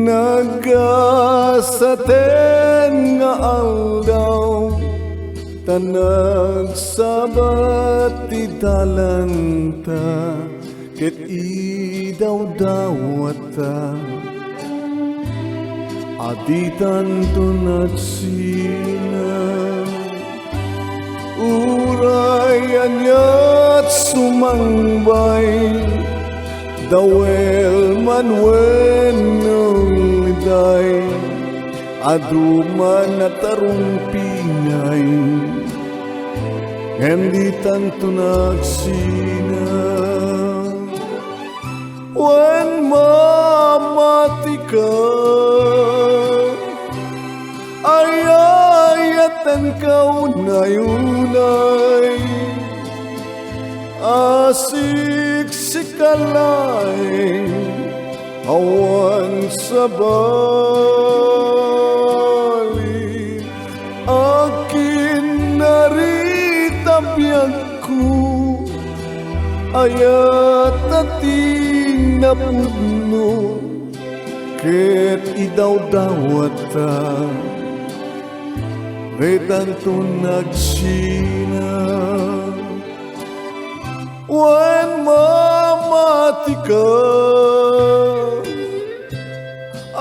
nagasaten nga aldaw tanag sabat ti dalanta ket idawdawata aditan tunat sina urayan yat sumangbay dawel manwen ng liday aduman at arumpingay hindi tanto nagsina wan mamati ka ayayatan kaunay-unay asik sikalay awan sabali akin naritabiyagku ayat ating napudno ket idawdawata retanto nagsina wan mamati ka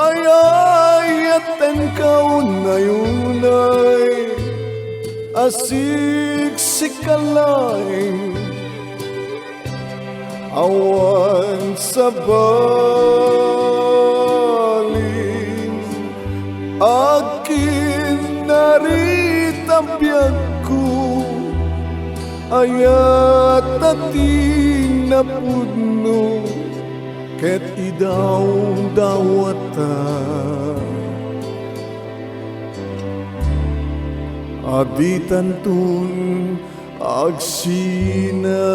ayayatan kaunay-unay asik sikalay awan sabalin akin naritabiyagku ayat ating napudno ket idawdawata aditan tun agsina